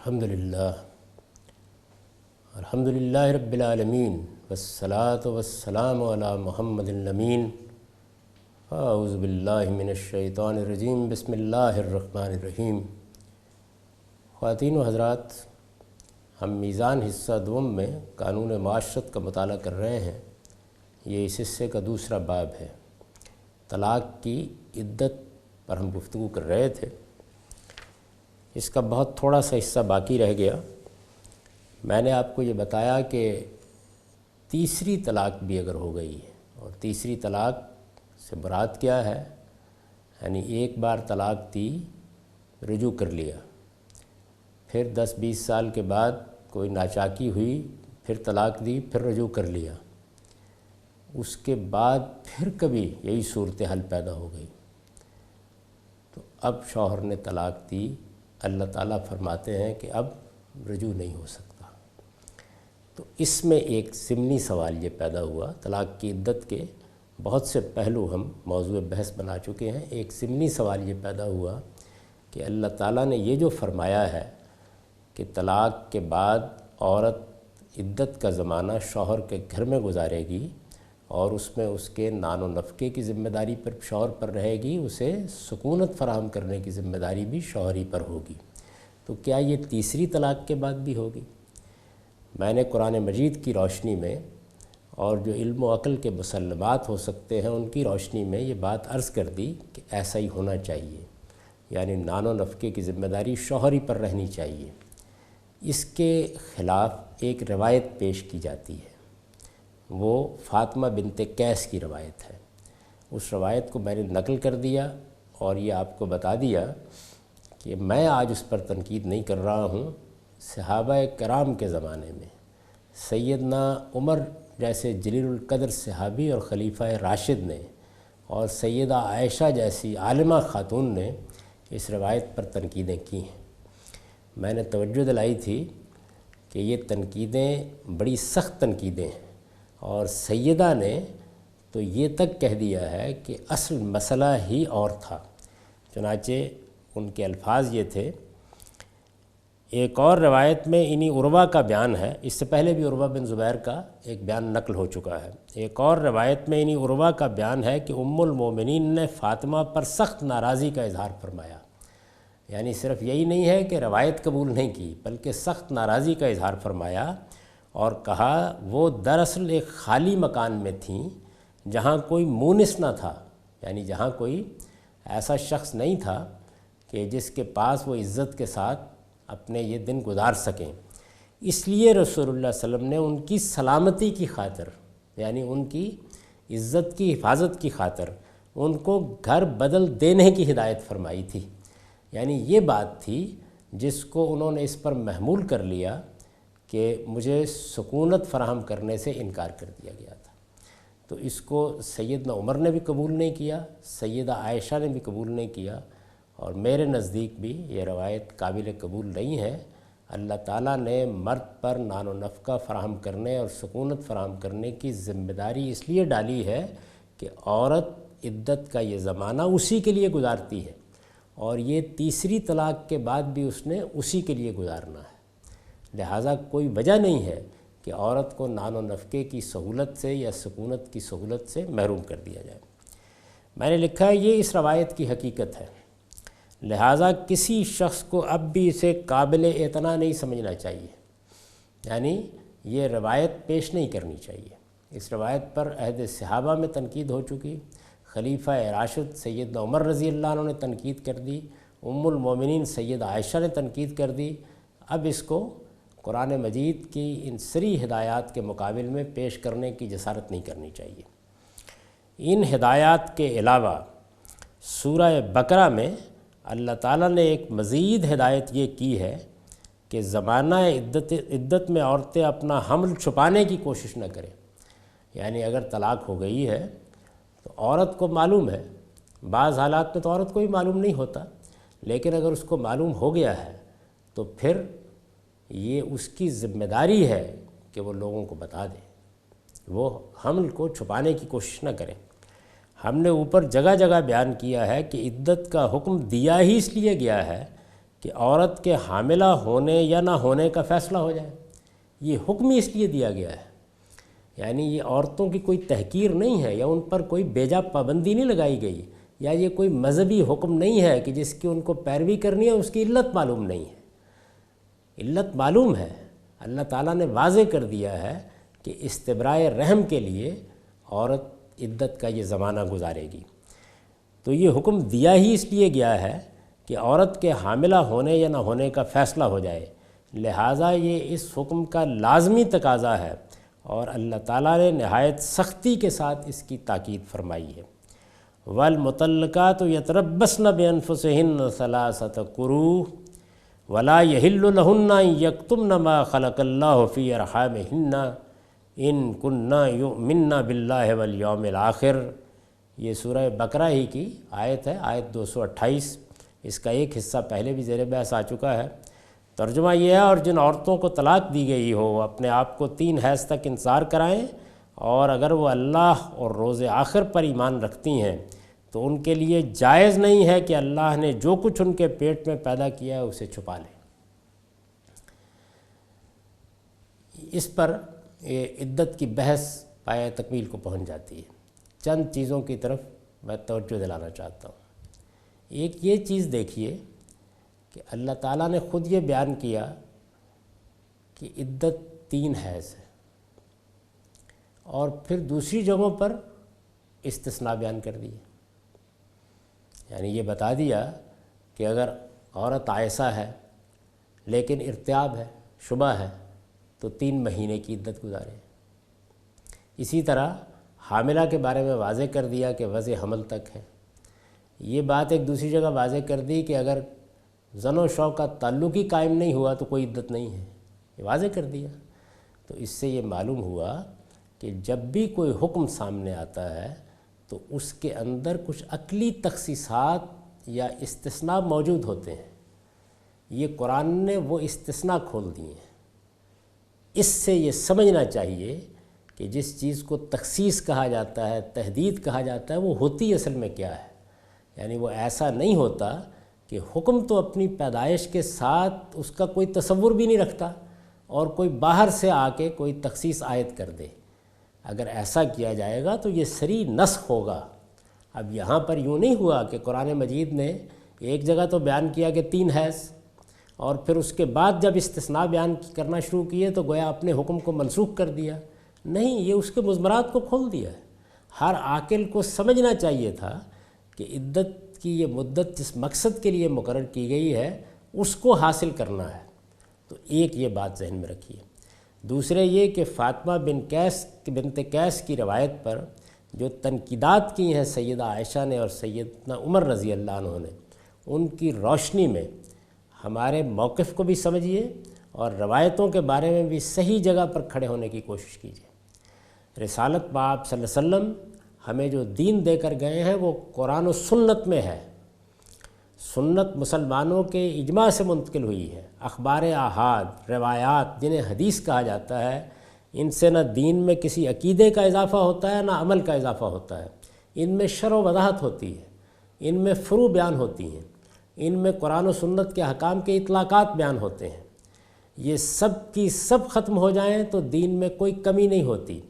الحمدللہ رب العالمین والصلاة والسلام علی محمد الامین اعوذ باللہ من الشیطان الرجیم بسم اللہ الرحمن الرحیم۔ خواتین و حضرات، ہم میزان حصہ دوم میں قانون معاشرت کا مطالعہ کر رہے ہیں۔ یہ اس حصے کا دوسرا باب ہے۔ طلاق کی عدت پر ہم گفتگو کر رہے تھے۔ اس کا بہت تھوڑا سا حصہ باقی رہ گیا۔ میں نے آپ کو یہ بتایا کہ تیسری طلاق بھی اگر ہو گئی ہے، اور تیسری طلاق سے مراد کیا ہے، یعنی ایک بار طلاق دی، رجوع کر لیا، پھر 10-20 سال کے بعد کوئی ناچاکی ہوئی، پھر طلاق دی، پھر رجوع کر لیا، اس کے بعد پھر کبھی یہی صورتحال پیدا ہو گئی، تو اب شوہر نے طلاق دی، اللہ تعالیٰ فرماتے ہیں کہ اب رجوع نہیں ہو سکتا۔ تو اس میں ایک ضمنی سوال یہ پیدا ہوا، طلاق کی عدت کے بہت سے پہلو ہم موضوع بحث بنا چکے ہیں۔ ایک ضمنی سوال یہ پیدا ہوا کہ اللہ تعالیٰ نے یہ جو فرمایا ہے کہ طلاق کے بعد عورت عدت کا زمانہ شوہر کے گھر میں گزارے گی، اور اس میں اس کے نان و نفقے کی ذمہ داری پر شوہر پر رہے گی، اسے سکونت فراہم کرنے کی ذمہ داری بھی شوہر ہی پر ہوگی، تو کیا یہ تیسری طلاق کے بعد بھی ہوگی؟ میں نے قرآن مجید کی روشنی میں اور جو علم و عقل کے مسلمات ہو سکتے ہیں ان کی روشنی میں یہ بات عرض کر دی کہ ایسا ہی ہونا چاہیے، یعنی نان و نفقے کی ذمہ داری شوہر ہی پر رہنی چاہیے۔ اس کے خلاف ایک روایت پیش کی جاتی ہے، وہ فاطمہ بنت قیس کی روایت ہے۔ اس روایت کو میں نے نقل کر دیا اور یہ آپ کو بتا دیا کہ میں آج اس پر تنقید نہیں کر رہا ہوں۔ صحابہ کرام کے زمانے میں سیدنا عمر جیسے جلیل القدر صحابی اور خلیفہ راشد نے، اور سیدہ عائشہ جیسی عالمہ خاتون نے اس روایت پر تنقیدیں کی ہیں۔ میں نے توجہ دلائی تھی کہ یہ تنقیدیں بڑی سخت تنقیدیں ہیں، اور سیدہ نے تو یہ تک کہہ دیا ہے کہ اصل مسئلہ ہی اور تھا۔ چنانچہ ان کے الفاظ یہ تھے، ایک اور روایت میں انہی عروہ کا بیان ہے، اس سے پہلے بھی عروہ بن زبیر کا ایک بیان نقل ہو چکا ہے۔ ایک اور روایت میں انہی عروہ کا بیان ہے کہ ام المومنین نے فاطمہ پر سخت ناراضی کا اظہار فرمایا، یعنی صرف یہی نہیں ہے کہ روایت قبول نہیں کی، بلکہ سخت ناراضی کا اظہار فرمایا اور کہا وہ دراصل ایک خالی مکان میں تھیں جہاں کوئی مونس نہ تھا، یعنی جہاں کوئی ایسا شخص نہیں تھا کہ جس کے پاس وہ عزت کے ساتھ اپنے یہ دن گزار سکیں۔ اس لیے رسول اللہ صلی اللہ علیہ وسلم نے ان کی سلامتی کی خاطر، یعنی ان کی عزت کی حفاظت کی خاطر ان کو گھر بدل دینے کی ہدایت فرمائی تھی۔ یعنی یہ بات تھی جس کو انہوں نے اس پر محمول کر لیا کہ مجھے سکونت فراہم کرنے سے انکار کر دیا گیا تھا۔ تو اس کو سیدنا عمر نے بھی قبول نہیں کیا، سیدہ عائشہ نے بھی قبول نہیں کیا، اور میرے نزدیک بھی یہ روایت قابل قبول نہیں ہے۔ اللہ تعالیٰ نے مرد پر نان و نفقہ فراہم کرنے اور سکونت فراہم کرنے کی ذمہ داری اس لیے ڈالی ہے کہ عورت عدت کا یہ زمانہ اسی کے لیے گزارتی ہے، اور یہ تیسری طلاق کے بعد بھی اس نے اسی کے لیے گزارنا ہے۔ لہٰذا کوئی وجہ نہیں ہے کہ عورت کو نان و نفقے کی سہولت سے یا سکونت کی سہولت سے محروم کر دیا جائے۔ میں نے لکھا ہے یہ اس روایت کی حقیقت ہے، لہٰذا کسی شخص کو اب بھی اسے قابل اعتنا نہیں سمجھنا چاہیے، یعنی یہ روایت پیش نہیں کرنی چاہیے۔ اس روایت پر عہد صحابہ میں تنقید ہو چکی، خلیفہ راشد سیدنا عمر رضی اللہ عنہ نے تنقید کر دی، ام المومنین سیدہ عائشہ نے تنقید کر دی۔ اب اس کو قرآن مجید کی ان سری ہدایات کے مقابل میں پیش کرنے کی جسارت نہیں کرنی چاہیے۔ ان ہدایات کے علاوہ سورہ بقرہ میں اللہ تعالیٰ نے ایک مزید ہدایت یہ کی ہے کہ زمانہ عدت میں عورتیں اپنا حمل چھپانے کی کوشش نہ کریں۔ یعنی اگر طلاق ہو گئی ہے تو عورت کو معلوم ہے، بعض حالات میں تو عورت کو بھی معلوم نہیں ہوتا، لیکن اگر اس کو معلوم ہو گیا ہے تو پھر یہ اس کی ذمہ داری ہے کہ وہ لوگوں کو بتا دے، وہ حمل کو چھپانے کی کوشش نہ کریں۔ ہم نے اوپر جگہ جگہ بیان کیا ہے کہ عدت کا حکم دیا ہی اس لیے گیا ہے کہ عورت کے حاملہ ہونے یا نہ ہونے کا فیصلہ ہو جائے۔ یہ حکم ہی اس لیے دیا گیا ہے، یعنی یہ عورتوں کی کوئی تحقیر نہیں ہے یا ان پر کوئی بیجا پابندی نہیں لگائی گئی، یا یہ کوئی مذہبی حکم نہیں ہے کہ جس کی ان کو پیروی کرنی ہے، اس کی علت معلوم نہیں ہے۔ علت معلوم ہے، اللہ تعالیٰ نے واضح کر دیا ہے کہ استبراء رحم کے لیے عورت عدت کا یہ زمانہ گزارے گی۔ تو یہ حکم دیا ہی اس لیے گیا ہے کہ عورت کے حاملہ ہونے یا نہ ہونے کا فیصلہ ہو جائے، لہٰذا یہ اس حکم کا لازمی تقاضا ہے، اور اللہ تعالیٰ نے نہایت سختی کے ساتھ اس کی تاکید فرمائی ہے۔ وَالْمُطَلَّقَاتُ يَتَرَبَّصْنَ بِأَنفُسِهِنَّ ثَلَاثَةَ قُرُوءٍ وَلَا يَحِلُّ لَهُنَّ أَن يَكْتُمْنَ مَا خَلَقَ اللَّهُ فِي أَرْحَامِهِنَّ إِن كُنَّ يُؤْمِنَّ بِاللَّهِ وَالْيَوْمِ الْآخِرِ۔ یہ سورہ بقرہ ہی کی آیت ہے، آیت 228۔ اس کا ایک حصہ پہلے بھی زیر بحث آ چکا ہے۔ ترجمہ یہ ہے، اور جن عورتوں کو طلاق دی گئی ہو وہ اپنے آپ کو 3 حیض تک انتظار کرائیں، اور اگر وہ اللہ اور روز آخر پر ایمان رکھتی ہیں تو ان کے لیے جائز نہیں ہے کہ اللہ نے جو کچھ ان کے پیٹ میں پیدا کیا ہے اسے چھپا لیں۔ اس پر عدت کی بحث پایہ تکمیل کو پہنچ جاتی ہے۔ چند چیزوں کی طرف میں توجہ دلانا چاہتا ہوں۔ ایک یہ چیز دیکھیے کہ اللہ تعالیٰ نے خود یہ بیان کیا کہ عدت 3 حیض ہے، اور پھر دوسری جگہوں پر استثناء بیان کر دی، یعنی یہ بتا دیا کہ اگر عورت عائسہ ہے لیکن ارتیاب ہے، شبہ ہے، تو 3 مہینے کی عدت گزارے۔ اسی طرح حاملہ کے بارے میں واضح کر دیا کہ وضع حمل تک ہے۔ یہ بات ایک دوسری جگہ واضح کر دی کہ اگر زن و شوق کا تعلق ہی قائم نہیں ہوا تو کوئی عدت نہیں ہے، یہ واضح کر دیا۔ تو اس سے یہ معلوم ہوا کہ جب بھی کوئی حکم سامنے آتا ہے تو اس کے اندر کچھ عقلی تخصیصات یا استثناء موجود ہوتے ہیں۔ یہ قرآن نے وہ استثناء کھول دیے ہیں۔ اس سے یہ سمجھنا چاہیے کہ جس چیز کو تخصیص کہا جاتا ہے، تحدید کہا جاتا ہے، وہ ہوتی اصل میں کیا ہے۔ یعنی وہ ایسا نہیں ہوتا کہ حکم تو اپنی پیدائش کے ساتھ اس کا کوئی تصور بھی نہیں رکھتا اور کوئی باہر سے آ کے کوئی تخصیص عائد کر دے۔ اگر ایسا کیا جائے گا تو یہ صریح نسخ ہوگا۔ اب یہاں پر یوں نہیں ہوا کہ قرآن مجید نے ایک جگہ تو بیان کیا کہ 3 حیض، اور پھر اس کے بعد جب استثناء بیان کرنا شروع کیے تو گویا اپنے حکم کو منسوخ کر دیا۔ نہیں، یہ اس کے مضمرات کو کھول دیا ہے۔ ہر عاقل کو سمجھنا چاہیے تھا کہ عدت کی یہ مدت جس مقصد کے لیے مقرر کی گئی ہے اس کو حاصل کرنا ہے۔ تو ایک یہ بات ذہن میں رکھیے۔ دوسرے یہ کہ فاطمہ بنت قیس کی روایت پر جو تنقیدات کی ہیں سیدہ عائشہ نے اور سیدنا عمر رضی اللہ عنہ نے، ان کی روشنی میں ہمارے موقف کو بھی سمجھیے اور روایتوں کے بارے میں بھی صحیح جگہ پر کھڑے ہونے کی کوشش کیجیے۔ رسالت پاک صلی اللہ علیہ وسلم ہمیں جو دین دے کر گئے ہیں وہ قرآن و سنت میں ہے۔ سنت مسلمانوں کے اجماع سے منتقل ہوئی ہے۔ اخبار احاد، روایات جنہیں حدیث کہا جاتا ہے، ان سے نہ دین میں کسی عقیدے کا اضافہ ہوتا ہے نہ عمل کا اضافہ ہوتا ہے۔ ان میں شرح و وضاحت ہوتی ہے، ان میں فروع بیان ہوتی ہیں، ان میں قرآن و سنت کے احکام کے اطلاقات بیان ہوتے ہیں۔ یہ سب کی سب ختم ہو جائیں تو دین میں کوئی کمی نہیں ہوتی،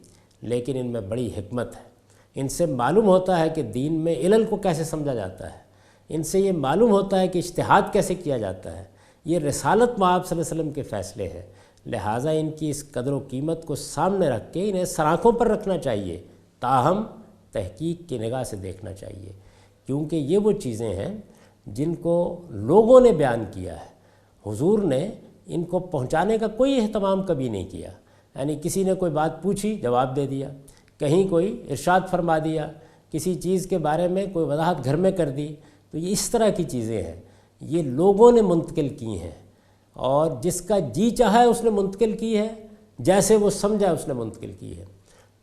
لیکن ان میں بڑی حکمت ہے۔ ان سے معلوم ہوتا ہے کہ دین میں علل کو کیسے سمجھا جاتا ہے، ان سے یہ معلوم ہوتا ہے کہ اجتہاد کیسے کیا جاتا ہے۔ یہ رسالت مآب صلی اللہ علیہ وسلم کے فیصلے ہیں، لہٰذا ان کی اس قدر و قیمت کو سامنے رکھ کے انہیں سر پر رکھنا چاہیے، تاہم تحقیق کی نگاہ سے دیکھنا چاہیے، کیونکہ یہ وہ چیزیں ہیں جن کو لوگوں نے بیان کیا ہے۔ حضور نے ان کو پہنچانے کا کوئی اہتمام کبھی نہیں کیا، یعنی کسی نے کوئی بات پوچھی جواب دے دیا، کہیں کوئی ارشاد فرما دیا، کسی چیز کے بارے میں کوئی وضاحت گھر میں کر دی، تو یہ اس طرح کی چیزیں ہیں، یہ لوگوں نے منتقل کی ہیں، اور جس کا جی چاہا ہے اس نے منتقل کی ہے، جیسے وہ سمجھا اس نے منتقل کی ہے۔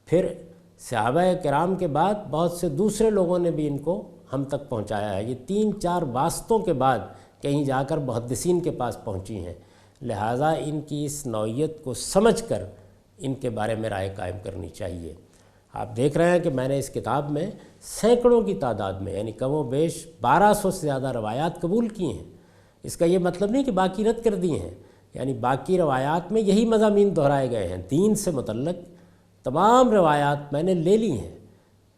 پھر صحابہ کرام کے بعد بہت سے دوسرے لوگوں نے بھی ان کو ہم تک پہنچایا ہے۔ یہ 3-4 واسطوں کے بعد کہیں جا کر محدثین کے پاس پہنچی ہیں، لہٰذا ان کی اس نوعیت کو سمجھ کر ان کے بارے میں رائے قائم کرنی چاہیے۔ آپ دیکھ رہے ہیں کہ میں نے اس کتاب میں سینکڑوں کی تعداد میں، یعنی کم و بیش 1200 سے زیادہ روایات قبول کی ہیں۔ اس کا یہ مطلب نہیں کہ باقی رد کر دیے ہیں، یعنی باقی روایات میں یہی مضامین دہرائے گئے ہیں، دین سے متعلق تمام روایات میں نے لے لی ہیں۔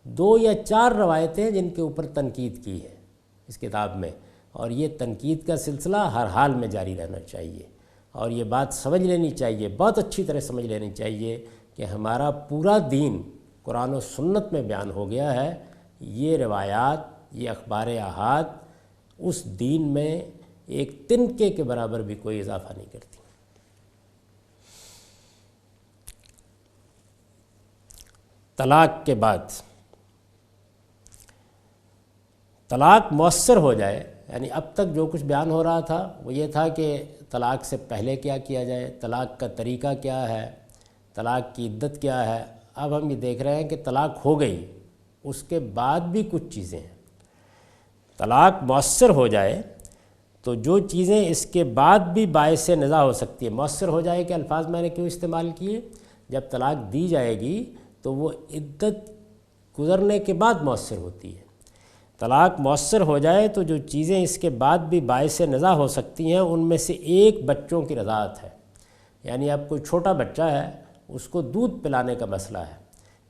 2 یا 4 روایتیں ہیں جن کے اوپر تنقید کی ہے اس کتاب میں، اور یہ تنقید کا سلسلہ ہر حال میں جاری رہنا چاہیے، اور یہ بات سمجھ لینی چاہیے، بہت اچھی طرح سمجھ لینی چاہیے کہ ہمارا پورا دین قرآن و سنت میں بیان ہو گیا ہے۔ یہ روایات، یہ اخبار احاد اس دین میں ایک تنکے کے برابر بھی کوئی اضافہ نہیں کرتی۔ طلاق کے بعد طلاق مؤثر ہو جائے، یعنی اب تک جو کچھ بیان ہو رہا تھا وہ یہ تھا کہ طلاق سے پہلے کیا کیا جائے، طلاق کا طریقہ کیا ہے، طلاق کی عدت کیا ہے۔ اب ہم یہ دیکھ رہے ہیں کہ طلاق ہو گئی، اس کے بعد بھی کچھ چیزیں ہیں۔ طلاق مؤثر ہو جائے تو جو چیزیں اس کے بعد بھی باعث نزاع ہو سکتی ہے، مؤثر ہو جائے کہ الفاظ میں نے کیوں استعمال کیے؟ جب طلاق دی جائے گی تو وہ عدت گزرنے کے بعد مؤثر ہوتی ہے۔ طلاق مؤثر ہو جائے تو جو چیزیں اس کے بعد بھی باعث نزاع ہو سکتی ہیں ان میں سے ایک بچوں کی رضاعت ہے، یعنی اب کوئی چھوٹا بچہ ہے اس کو دودھ پلانے کا مسئلہ ہے،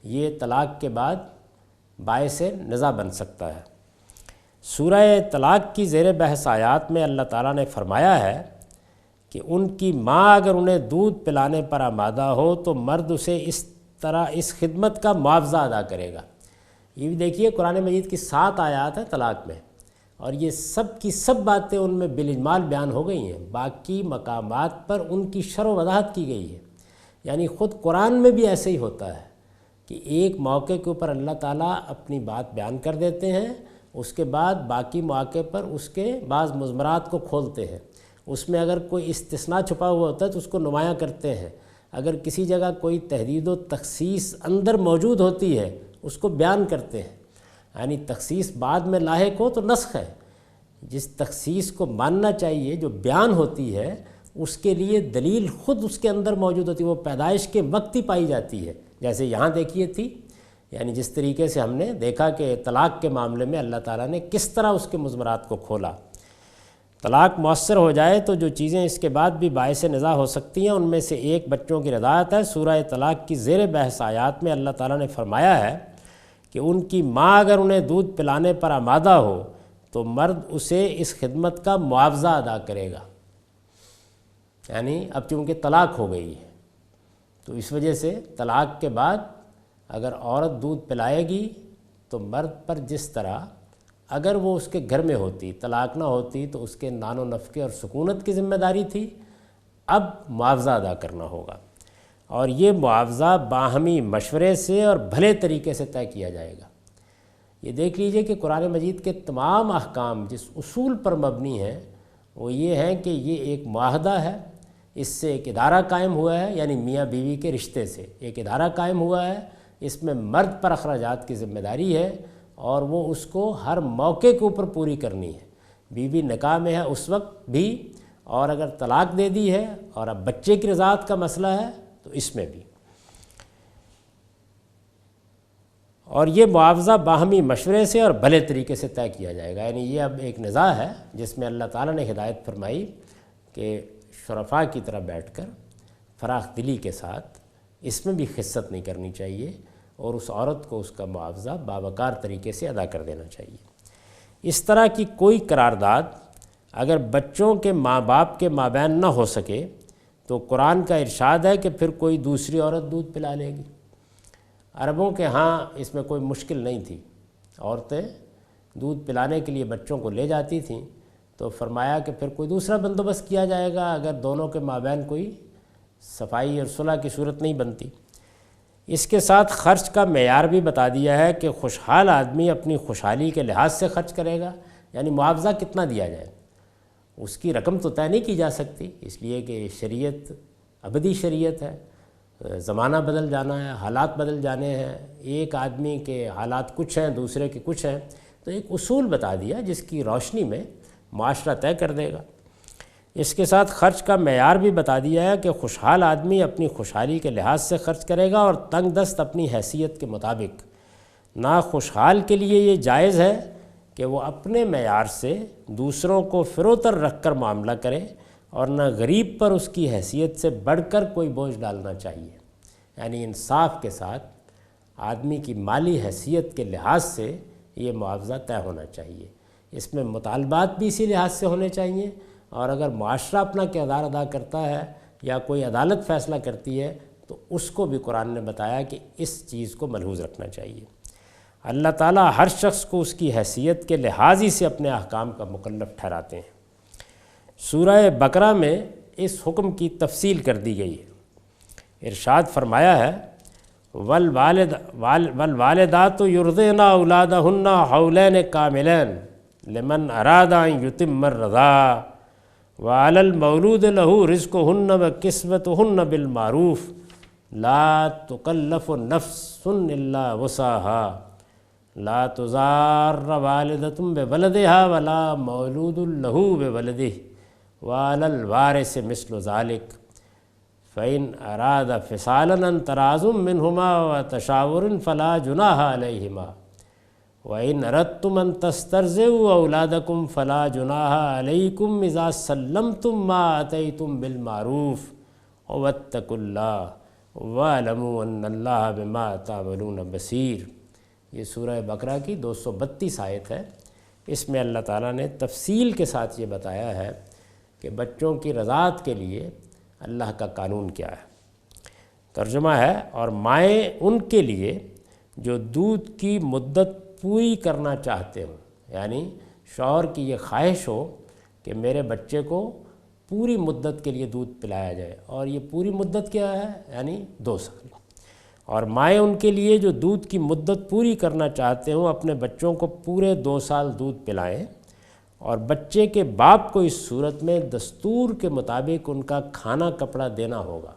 یہ طلاق کے بعد باعث نزاع بن سکتا ہے۔ سورہ طلاق کی زیر بحث آیات میں اللہ تعالیٰ نے فرمایا ہے کہ ان کی ماں اگر انہیں دودھ پلانے پر آمادہ ہو تو مرد اسے اس طرح اس خدمت کا معاوضہ ادا کرے گا۔ یہ بھی دیکھیے قرآن مجید کی 7 آیات ہیں طلاق میں، اور یہ سب کی سب باتیں ان میں بالاجمال بیان ہو گئی ہیں، باقی مقامات پر ان کی شرح و وضاحت کی گئی ہے۔ یعنی خود قرآن میں بھی ایسے ہی ہوتا ہے کہ ایک موقع کے اوپر اللہ تعالیٰ اپنی بات بیان کر دیتے ہیں، اس کے بعد باقی مواقع پر اس کے بعض مضمرات کو کھولتے ہیں، اس میں اگر کوئی استثناء چھپا ہوا ہوتا ہے تو اس کو نمایاں کرتے ہیں، اگر کسی جگہ کوئی تحدید و تخصیص اندر موجود ہوتی ہے اس کو بیان کرتے ہیں۔ یعنی تخصیص بعد میں لاحق ہو تو نسخ ہے، جس تخصیص کو ماننا چاہیے جو بیان ہوتی ہے اس کے لیے دلیل خود اس کے اندر موجود ہوتی ہے، وہ پیدائش کے وقت ہی پائی جاتی ہے، جیسے یہاں دیکھیے تھی، یعنی جس طریقے سے ہم نے دیکھا کہ طلاق کے معاملے میں اللہ تعالیٰ نے کس طرح اس کے مضمرات کو کھولا۔ طلاق مؤثر ہو جائے تو جو چیزیں اس کے بعد بھی باعث نزاع ہو سکتی ہیں ان میں سے ایک بچوں کی رضاعت ہے۔ سورہ طلاق کی زیر بحث آیات میں اللہ تعالیٰ نے فرمایا ہے کہ ان کی ماں اگر انہیں دودھ پلانے پر آمادہ ہو تو مرد اسے اس خدمت کا معاوضہ ادا کرے گا۔ یعنی اب چونکہ طلاق ہو گئی ہے تو اس وجہ سے طلاق کے بعد اگر عورت دودھ پلائے گی تو مرد پر جس طرح اگر وہ اس کے گھر میں ہوتی، طلاق نہ ہوتی تو اس کے نان و نفقے اور سکونت کی ذمہ داری تھی، اب معاوضہ ادا کرنا ہوگا، اور یہ معاوضہ باہمی مشورے سے اور بھلے طریقے سے طے کیا جائے گا۔ یہ دیکھ لیجئے کہ قرآن مجید کے تمام احکام جس اصول پر مبنی ہیں وہ یہ ہیں کہ یہ ایک معاہدہ ہے، اس سے ایک ادارہ قائم ہوا ہے، یعنی میاں بیوی کے رشتے سے ایک ادارہ قائم ہوا ہے، اس میں مرد پر اخراجات کی ذمہ داری ہے اور وہ اس کو ہر موقع کے اوپر پوری کرنی ہے۔ بیوی نکاح میں ہے اس وقت بھی، اور اگر طلاق دے دی ہے اور اب بچے کی رضاعت کا مسئلہ ہے تو اس میں بھی۔ اور یہ معاوضہ باہمی مشورے سے اور بھلے طریقے سے طے کیا جائے گا، یعنی یہ اب ایک نزاع ہے جس میں اللہ تعالیٰ نے ہدایت فرمائی کہ شرفاء کی طرح بیٹھ کر فراخ دلی کے ساتھ اس میں بھی خست نہیں کرنی چاہیے، اور اس عورت کو اس کا معاوضہ باوقار طریقے سے ادا کر دینا چاہیے۔ اس طرح کی کوئی قرارداد اگر بچوں کے ماں باپ کے مابین نہ ہو سکے تو قرآن کا ارشاد ہے کہ پھر کوئی دوسری عورت دودھ پلا لے گی۔ عربوں کے ہاں اس میں کوئی مشکل نہیں تھی، عورتیں دودھ پلانے کے لیے بچوں کو لے جاتی تھیں، تو فرمایا کہ پھر کوئی دوسرا بندوبست کیا جائے گا اگر دونوں کے مابین کوئی صفائی اور صلح کی صورت نہیں بنتی۔ اس کے ساتھ خرچ کا معیار بھی بتا دیا ہے کہ خوشحال آدمی اپنی خوشحالی کے لحاظ سے خرچ کرے گا، یعنی معاوضہ کتنا دیا جائے اس کی رقم تو طے نہیں کی جا سکتی، اس لیے کہ شریعت ابدی شریعت ہے، زمانہ بدل جانا ہے، حالات بدل جانے ہیں، ایک آدمی کے حالات کچھ ہیں دوسرے کے کچھ ہیں، تو ایک اصول بتا دیا جس کی روشنی میں معاشرہ طے کر دے گا۔ اس کے ساتھ خرچ کا معیار بھی بتا دیا ہے کہ خوشحال آدمی اپنی خوشحالی کے لحاظ سے خرچ کرے گا اور تنگ دست اپنی حیثیت کے مطابق۔ ناخوشحال کے لیے یہ جائز ہے کہ وہ اپنے معیار سے دوسروں کو فروتر رکھ کر معاملہ کرے اور نہ غریب پر اس کی حیثیت سے بڑھ کر کوئی بوجھ ڈالنا چاہیے۔ یعنی انصاف کے ساتھ آدمی کی مالی حیثیت کے لحاظ سے یہ معاوضہ طے ہونا چاہیے۔ اس میں مطالبات بھی اسی لحاظ سے ہونے چاہیے، اور اگر معاشرہ اپنا کردار ادا کرتا ہے یا کوئی عدالت فیصلہ کرتی ہے تو اس کو بھی قرآن نے بتایا کہ اس چیز کو ملحوظ رکھنا چاہیے۔ اللہ تعالیٰ ہر شخص کو اس کی حیثیت کے لحاظ ہی سے اپنے احکام کا مکلف ٹھہراتے ہیں۔ سورہ بقرہ میں اس حکم کی تفصیل کر دی گئی ہے۔ ارشاد فرمایا ہے والوالدات یرضعن اولادہن حولین کاملین لمن اراد ان یتم الرضاع وعلی المولود لہ رزقہن وکسوتہن بالمعروف لا تکلف نفس الا وسعہا لا تضار والدۃ بولدہا ولا مولود لہ بولدہ وعلی الوارث مثل ذلک فَإِنْ أَرَادَ فِصَالًا عَنْ تَرَاضٍ مِّنْهُمَا وَتَشَاوُرٍ فَلَا جُنَاحَ عَلَيْهِمَا وَإِنْ أَرَدتُّمْ أَنْ تَسْتَرْضِعُوا أَوْلَادَكُمْ فَلَا جُنَاحَ عَلَيْكُمْ إِذَا سَلَّمْتُمْ مَا آتَيْتُمْ بِالْمَعْرُوفِ وَاتَّقُوا اللَّهَ وَاعْلَمُوا أَنَّ اللَّهَ بِمَا تَعْمَلُونَ بَصِيرٌ۔ یہ سورہ بقرہ کی 232 آیت ہے۔ اس میں اللہ تعالیٰ نے تفصیل کے ساتھ یہ بتایا ہے کہ بچوں کی رضاعت کے لیے اللہ کا قانون کیا ہے۔ ترجمہ ہے اور مائیں ان کے لیے جو دودھ کی مدت پوری کرنا چاہتے ہوں، یعنی شوہر کی یہ خواہش ہو کہ میرے بچے کو پوری مدت کے لیے دودھ پلایا جائے، اور یہ پوری مدت کیا ہے؟ یعنی 2 سال۔ اور مائیں ان کے لیے جو دودھ کی مدت پوری کرنا چاہتے ہوں اپنے بچوں کو پورے 2 سال دودھ پلائیں، اور بچے کے باپ کو اس صورت میں دستور کے مطابق ان کا کھانا کپڑا دینا ہوگا۔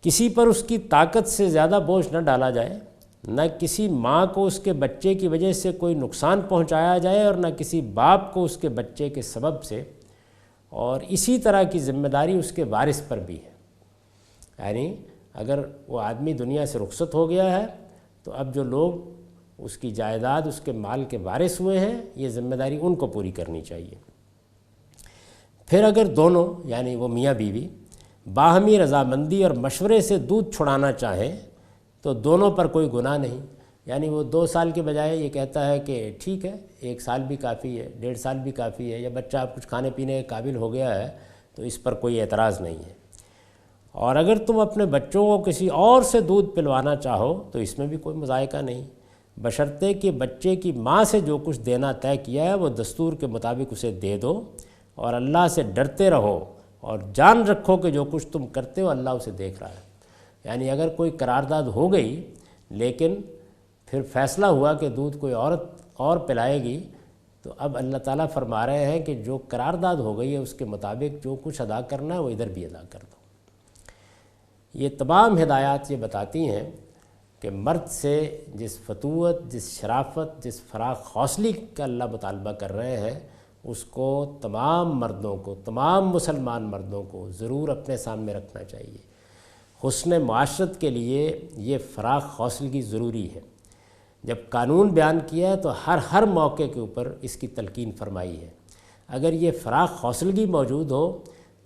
کسی پر اس کی طاقت سے زیادہ بوجھ نہ ڈالا جائے، نہ کسی ماں کو اس کے بچے کی وجہ سے کوئی نقصان پہنچایا جائے، اور نہ کسی باپ کو اس کے بچے کے سبب سے، اور اسی طرح کی ذمہ داری اس کے وارث پر بھی ہے۔ یعنی اگر وہ آدمی دنیا سے رخصت ہو گیا ہے تو اب جو لوگ اس کی جائیداد، اس کے مال کے وارث ہوئے ہیں، یہ ذمہ داری ان کو پوری کرنی چاہیے۔ پھر اگر دونوں یعنی وہ میاں بیوی باہمی رضامندی اور مشورے سے دودھ چھڑانا چاہیں تو دونوں پر کوئی گناہ نہیں۔ یعنی وہ 2 سال کے بجائے یہ کہتا ہے کہ ٹھیک ہے 1 سال بھی کافی ہے، 1.5 سال بھی کافی ہے، یا بچہ اب کچھ کھانے پینے کے قابل ہو گیا ہے تو اس پر کوئی اعتراض نہیں ہے۔ اور اگر تم اپنے بچوں کو کسی اور سے دودھ پلوانا چاہو تو اس میں بھی کوئی مذائقہ نہیں، بشرطے کہ بچے کی ماں سے جو کچھ دینا طے کیا ہے وہ دستور کے مطابق اسے دے دو، اور اللہ سے ڈرتے رہو اور جان رکھو کہ جو کچھ تم کرتے ہو اللہ اسے دیکھ رہا ہے۔ یعنی اگر کوئی قرارداد ہو گئی لیکن پھر فیصلہ ہوا کہ دودھ کوئی عورت اور پلائے گی، تو اب اللہ تعالیٰ فرما رہے ہیں کہ جو قرارداد ہو گئی ہے اس کے مطابق جو کچھ ادا کرنا ہے وہ ادھر بھی ادا کر دو۔ یہ تمام ہدایات یہ بتاتی ہیں کہ مرد سے جس فتوت، جس شرافت، جس فراخ حوصلے کا اللہ مطالبہ کر رہے ہیں اس کو تمام مردوں کو، تمام مسلمان مردوں کو ضرور اپنے سامنے رکھنا چاہیے۔ حسن معاشرت کے لیے یہ فراخ حوصلگی ضروری ہے۔ جب قانون بیان کیا ہے تو ہر موقع کے اوپر اس کی تلقین فرمائی ہے۔ اگر یہ فراخ حوصلگی موجود ہو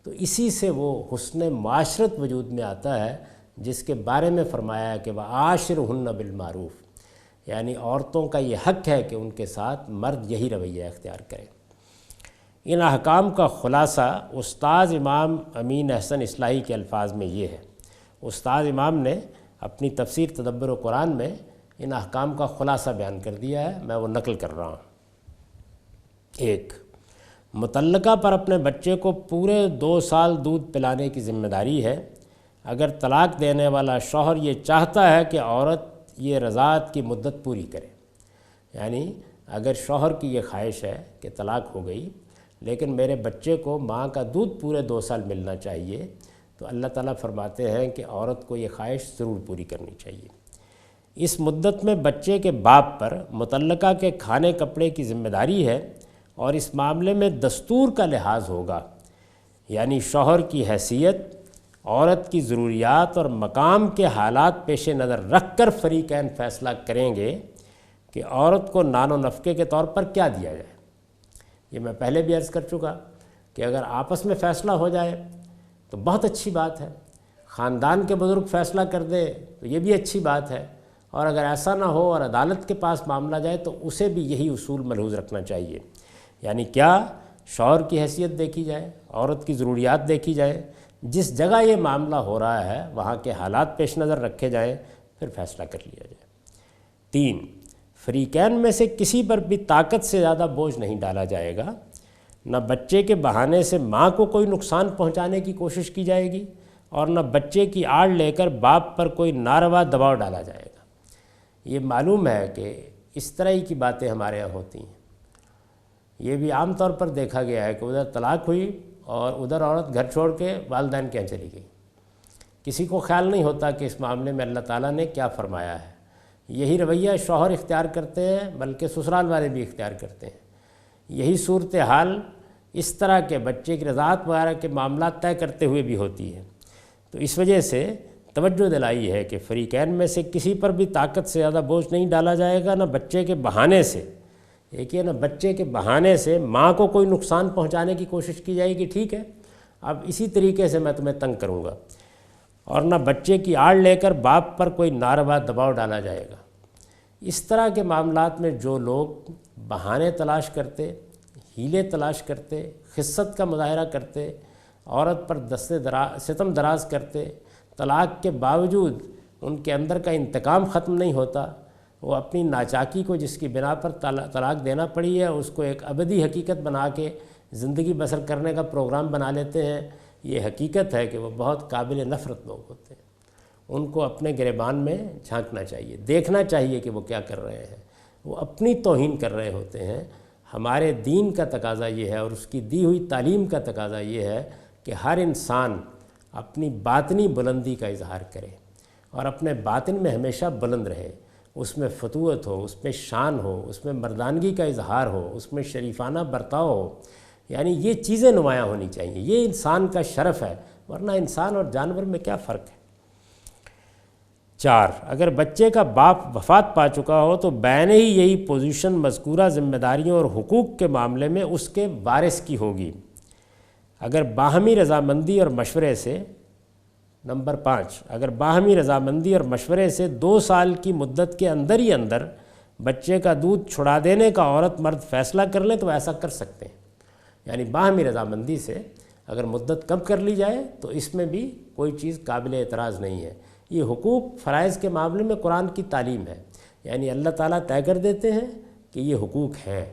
تو اسی سے وہ حسن معاشرت وجود میں آتا ہے جس کے بارے میں فرمایا ہے کہ وَعَاشِرْهُنَّ بِالْمَعْرُوفِ، یعنی عورتوں کا یہ حق ہے کہ ان کے ساتھ مرد یہی رویہ اختیار کرے۔ ان احکام کا خلاصہ استاذ امام امین احسن اصلاحی کے الفاظ میں یہ ہے۔ استاذ امام نے اپنی تفسیر تدبر قرآن میں ان احکام کا خلاصہ بیان کر دیا ہے، میں وہ نقل کر رہا ہوں۔ 1، مطلقہ پر اپنے بچے کو پورے 2 سال دودھ پلانے کی ذمہ داری ہے۔ اگر طلاق دینے والا شوہر یہ چاہتا ہے کہ عورت یہ رضاعت کی مدت پوری کرے، یعنی اگر شوہر کی یہ خواہش ہے کہ طلاق ہو گئی لیکن میرے بچے کو ماں کا دودھ پورے 2 سال ملنا چاہیے، تو اللہ تعالیٰ فرماتے ہیں کہ عورت کو یہ خواہش ضرور پوری کرنی چاہیے۔ اس مدت میں بچے کے باپ پر مطلقہ کے کھانے کپڑے کی ذمہ داری ہے، اور اس معاملے میں دستور کا لحاظ ہوگا، یعنی شوہر کی حیثیت، عورت کی ضروریات اور مقام کے حالات پیش نظر رکھ کر فریقین فیصلہ کریں گے کہ عورت کو نان و نفقے کے طور پر کیا دیا جائے۔ یہ میں پہلے بھی عرض کر چکا کہ اگر آپس میں فیصلہ ہو جائے تو بہت اچھی بات ہے، خاندان کے بزرگ فیصلہ کر دے تو یہ بھی اچھی بات ہے، اور اگر ایسا نہ ہو اور عدالت کے پاس معاملہ جائے تو اسے بھی یہی اصول ملحوظ رکھنا چاہیے۔ یعنی کیا شوہر کی حیثیت دیکھی جائے، عورت کی ضروریات دیکھی جائے، جس جگہ یہ معاملہ ہو رہا ہے وہاں کے حالات پیش نظر رکھے جائیں، پھر فیصلہ کر لیا جائے۔ 3، فریقین میں سے کسی پر بھی طاقت سے زیادہ بوجھ نہیں ڈالا جائے گا، نہ بچے کے بہانے سے ماں کو کوئی نقصان پہنچانے کی کوشش کی جائے گی، اور نہ بچے کی آڑ لے کر باپ پر کوئی ناروا دباؤ ڈالا جائے گا۔ یہ معلوم ہے کہ اس طرح کی باتیں ہمارے یہاں ہوتی ہیں۔ یہ بھی عام طور پر دیکھا گیا ہے کہ ادھر طلاق ہوئی اور ادھر عورت گھر چھوڑ کے والدین کے یہاں چلی گئی، کسی کو خیال نہیں ہوتا کہ اس معاملے میں اللہ تعالیٰ نے کیا فرمایا ہے۔ یہی رویہ شوہر اختیار کرتے ہیں، بلکہ سسرال والے بھی اختیار کرتے ہیں۔ یہی صورتحال اس طرح کے بچے کی رضاعت وغیرہ کے معاملات طے کرتے ہوئے بھی ہوتی ہے۔ تو اس وجہ سے توجہ دلائی ہے کہ فریقین میں سے کسی پر بھی طاقت سے زیادہ بوجھ نہیں ڈالا جائے گا، نہ بچے کے بہانے سے، دیکھیے نہ بچے کے بہانے سے ماں کو کوئی نقصان پہنچانے کی کوشش کی جائے گی، ٹھیک ہے اب اسی طریقے سے میں تمہیں تنگ کروں گا، اور نہ بچے کی آڑ لے کر باپ پر کوئی ناروا دباؤ ڈالا جائے گا۔ اس طرح کے معاملات میں جو لوگ بہانے تلاش کرتے، ہیلے تلاش کرتے، خست کا مظاہرہ کرتے، عورت پر ستم دراز کرتے، طلاق کے باوجود ان کے اندر کا انتقام ختم نہیں ہوتا، وہ اپنی ناچاکی کو جس کی بنا پر طلاق دینا پڑی ہے اس کو ایک ابدی حقیقت بنا کے زندگی بسر کرنے کا پروگرام بنا لیتے ہیں۔ یہ حقیقت ہے کہ وہ بہت قابل نفرت لوگ ہوتے ہیں، ان کو اپنے گریبان میں جھانکنا چاہیے، دیکھنا چاہیے کہ وہ کیا کر رہے ہیں، وہ اپنی توہین کر رہے ہوتے ہیں۔ ہمارے دین کا تقاضا یہ ہے اور اس کی دی ہوئی تعلیم کا تقاضا یہ ہے کہ ہر انسان اپنی باطنی بلندی کا اظہار کرے اور اپنے باطن میں ہمیشہ بلند رہے، اس میں فتوت ہو، اس میں شان ہو، اس میں مردانگی کا اظہار ہو، اس میں شریفانہ برتاؤ ہو، یعنی یہ چیزیں نمایاں ہونی چاہیے۔ یہ انسان کا شرف ہے، ورنہ انسان اور جانور میں کیا فرق ہے۔ 4، اگر بچے کا باپ وفات پا چکا ہو تو بین ہی یہی پوزیشن مذکورہ ذمہ داریوں اور حقوق کے معاملے میں اس کے وارث کی ہوگی، اگر باہمی رضامندی اور مشورے سے۔ نمبر 5، اگر باہمی رضامندی اور مشورے سے 2 سال کی مدت کے اندر ہی اندر بچے کا دودھ چھڑا دینے کا عورت مرد فیصلہ کر لیں تو ایسا کر سکتے ہیں، یعنی باہمی رضامندی سے اگر مدت کم کر لی جائے تو اس میں بھی کوئی چیز قابل اعتراض نہیں ہے۔ یہ حقوق فرائض کے معاملے میں قرآن کی تعلیم ہے، یعنی اللہ تعالیٰ طے کر دیتے ہیں کہ یہ حقوق ہیں،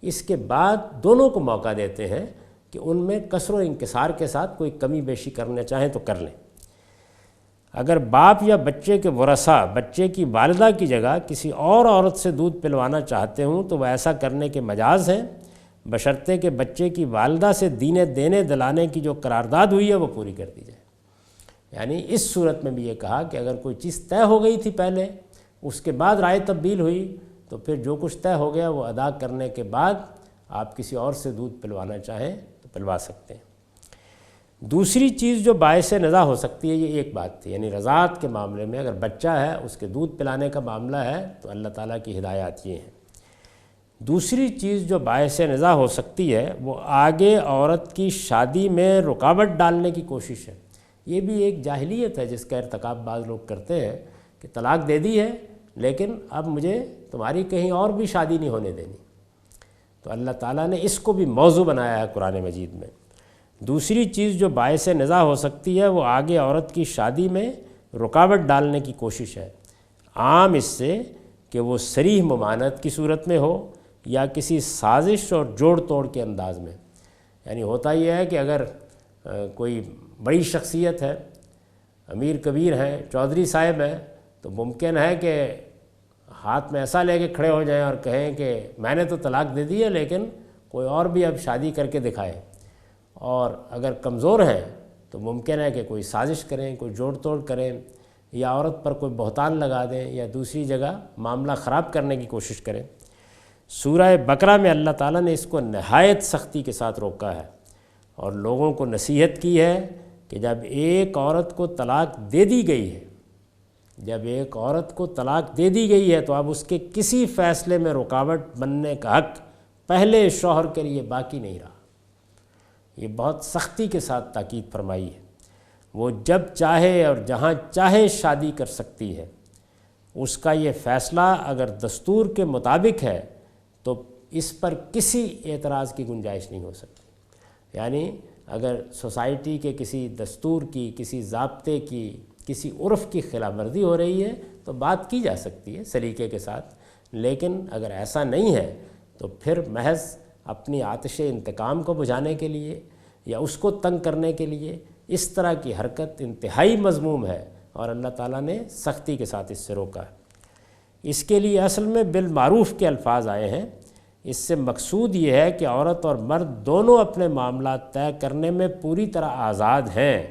اس کے بعد دونوں کو موقع دیتے ہیں کہ ان میں کسر و انکسار کے ساتھ کوئی کمی بیشی کرنا چاہیں تو کر لیں۔ اگر باپ یا بچے کے ورثاء بچے کی والدہ کی جگہ کسی اور عورت سے دودھ پلوانا چاہتے ہوں تو وہ ایسا کرنے کے مجاز ہیں، بشرطے کہ بچے کی والدہ سے دینے دلانے کی جو قرارداد ہوئی ہے وہ پوری کر دی جائے۔ یعنی اس صورت میں بھی یہ کہا کہ اگر کوئی چیز طے ہو گئی تھی پہلے، اس کے بعد رائے تبدیل ہوئی تو پھر جو کچھ طے ہو گیا وہ ادا کرنے کے بعد آپ کسی اور سے دودھ پلوانا چاہیں تو پلوا سکتے ہیں۔ دوسری چیز جو باعث نزاع ہو سکتی ہے، یہ ایک بات تھی، یعنی رضاعت کے معاملے میں اگر بچہ ہے اس کے دودھ پلانے کا معاملہ ہے تو اللہ تعالیٰ کی ہدایات یہ ہیں۔ دوسری چیز جو باعث نزاع ہو سکتی ہے وہ آگے عورت کی شادی میں رکاوٹ ڈالنے کی کوشش ہے۔ یہ بھی ایک جاہلیت ہے جس کا ارتکاب بعض لوگ کرتے ہیں کہ طلاق دے دی ہے لیکن اب مجھے تمہاری کہیں اور بھی شادی نہیں ہونے دینی، تو اللہ تعالیٰ نے اس کو بھی موضوع بنایا ہے قرآن مجید میں۔ دوسری چیز جو باعث نزاع ہو سکتی ہے وہ آگے عورت کی شادی میں رکاوٹ ڈالنے کی کوشش ہے، عام اس سے کہ وہ صریح ممانعت کی صورت میں ہو یا کسی سازش اور جوڑ توڑ کے انداز میں۔ یعنی ہوتا یہ ہے کہ اگر کوئی بڑی شخصیت ہے، امیر کبیر ہیں، چودھری صاحب ہیں، تو ممکن ہے کہ ہاتھ میں ایسا لے کے کھڑے ہو جائیں اور کہیں کہ میں نے تو طلاق دے دی ہے لیکن کوئی اور بھی اب شادی کر کے دکھائے، اور اگر کمزور ہیں تو ممکن ہے کہ کوئی سازش کریں، کوئی جوڑ توڑ کریں، یا عورت پر کوئی بہتان لگا دیں یا دوسری جگہ معاملہ خراب کرنے کی کوشش کریں۔ سورہ بقرہ میں اللہ تعالیٰ نے اس کو نہایت سختی کے ساتھ روکا ہے اور لوگوں کو نصیحت کی ہے کہ جب ایک عورت کو طلاق دے دی گئی ہے جب ایک عورت کو طلاق دے دی گئی ہے تو اب اس کے کسی فیصلے میں رکاوٹ بننے کا حق پہلے شوہر کے لیے باقی نہیں رہا۔ یہ بہت سختی کے ساتھ تاکید فرمائی ہے۔ وہ جب چاہے اور جہاں چاہے شادی کر سکتی ہے۔ اس کا یہ فیصلہ اگر دستور کے مطابق ہے تو اس پر کسی اعتراض کی گنجائش نہیں ہو سکتی۔ یعنی اگر سوسائٹی کے کسی دستور کی، کسی ضابطے کی، کسی عرف کی خلاف ورزی ہو رہی ہے تو بات کی جا سکتی ہے سلیقے کے ساتھ، لیکن اگر ایسا نہیں ہے تو پھر محض اپنی آتش انتقام کو بجھانے کے لیے یا اس کو تنگ کرنے کے لیے اس طرح کی حرکت انتہائی مذموم ہے، اور اللہ تعالیٰ نے سختی کے ساتھ اس سے روکا ہے۔ اس کے لیے اصل میں بالمعروف کے الفاظ آئے ہیں۔ اس سے مقصود یہ ہے کہ عورت اور مرد دونوں اپنے معاملات طے کرنے میں پوری طرح آزاد ہیں،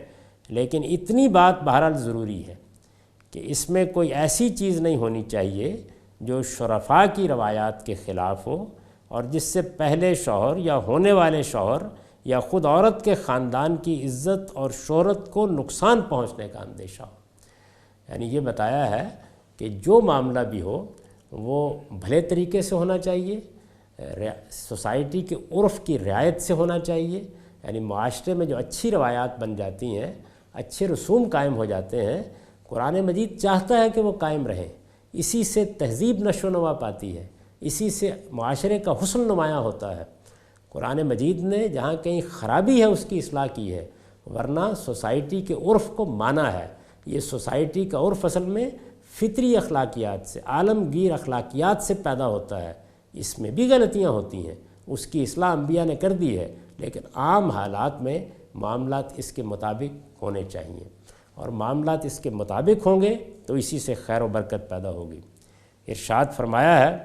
لیکن اتنی بات بہرحال ضروری ہے کہ اس میں کوئی ایسی چیز نہیں ہونی چاہیے جو شرفاء کی روایات کے خلاف ہو، اور جس سے پہلے شوہر یا ہونے والے شوہر یا خود عورت کے خاندان کی عزت اور شہرت کو نقصان پہنچنے کا اندیشہ ہو۔ یعنی یہ بتایا ہے کہ جو معاملہ بھی ہو وہ بھلے طریقے سے ہونا چاہیے، سوسائٹی کے عرف کی رعایت سے ہونا چاہیے۔ یعنی معاشرے میں جو اچھی روایات بن جاتی ہیں، اچھے رسوم قائم ہو جاتے ہیں، قرآن مجید چاہتا ہے کہ وہ قائم رہیں۔ اسی سے تہذیب نشو و نما پاتی ہے، اسی سے معاشرے کا حسن نمایاں ہوتا ہے۔ قرآن مجید نے جہاں کہیں خرابی ہے اس کی اصلاح کی ہے، ورنہ سوسائٹی کے عرف کو مانا ہے۔ یہ سوسائٹی کا عرف اصل میں فطری اخلاقیات سے، عالمگیر اخلاقیات سے پیدا ہوتا ہے۔ اس میں بھی غلطیاں ہوتی ہیں، اس کی اصلاح انبیاء نے کر دی ہے، لیکن عام حالات میں معاملات اس کے مطابق ہونے چاہیے، اور معاملات اس کے مطابق ہوں گے تو اسی سے خیر و برکت پیدا ہوگی۔ ارشاد فرمایا ہے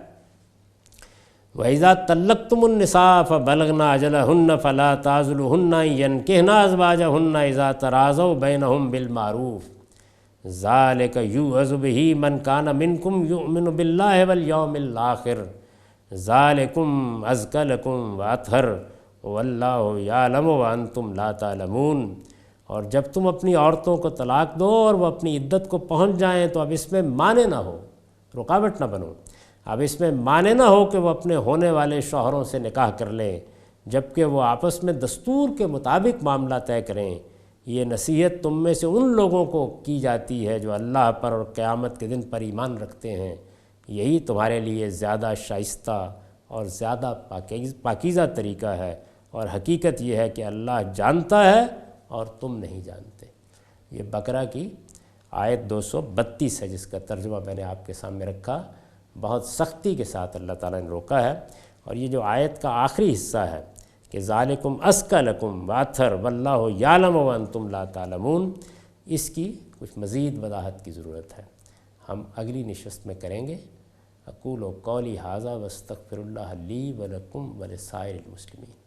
وَإِذَا طَلَّقْتُمُ النِّسَاءَ فَبَلَغْنَ أَجَلَهُنَّ فَلَا تَعْضُلُوهُنَّ أَن يَنكِحْنَ أَزْوَاجَهُنَّ إِذَا تَرَاضَوْا بَيْنَهُم بِالْمَعْرُوفِ ذَلِكَ يُوعَظُ بِهِ مَنْ كَانَ مِنكُمْ يُؤْمِنُ بِاللَّهِ وَالْيَوْمِ الْآخِرِ ذَلِكُمْ أَزْكَىٰ لَكُمْ وَأَطْهَرُ وَاللَّهُ يَعْلَمُ وَأَنْتُمْ لَا تَعْلَمُونَ۔ اور جب تم اپنی عورتوں کو طلاق دو اور وہ اپنی عدت کو پہنچ جائیں تو اب اس میں مانع نہ ہو، رکاوٹ نہ بنو۔ اب اس میں مانع نہ ہو کہ وہ اپنے ہونے والے شوہروں سے نکاح کر لیں، جبکہ وہ آپس میں دستور کے مطابق معاملہ طے کریں۔ یہ نصیحت تم میں سے ان لوگوں کو کی جاتی ہے جو اللہ پر اور قیامت کے دن پر ایمان رکھتے ہیں۔ یہی تمہارے لیے زیادہ شائستہ اور زیادہ پاکیزہ طریقہ ہے، اور حقیقت یہ ہے کہ اللہ جانتا ہے اور تم نہیں جانتے۔ یہ بقرہ کی آیت 232 ہے، جس کا ترجمہ میں نے آپ کے سامنے رکھا۔ بہت سختی کے ساتھ اللہ تعالیٰ نے روکا ہے، اور یہ جو آیت کا آخری حصہ ہے کہ ذالکم ازکی لکم وأطہر واللہ یعلم وانتم لا تعلمون، اس کی کچھ مزید وضاحت کی ضرورت ہے، ہم اگلی نشست میں کریں گے۔ اقول قولی ھذا واستغفر اللہ لی ولکم ولسائر المسلمین۔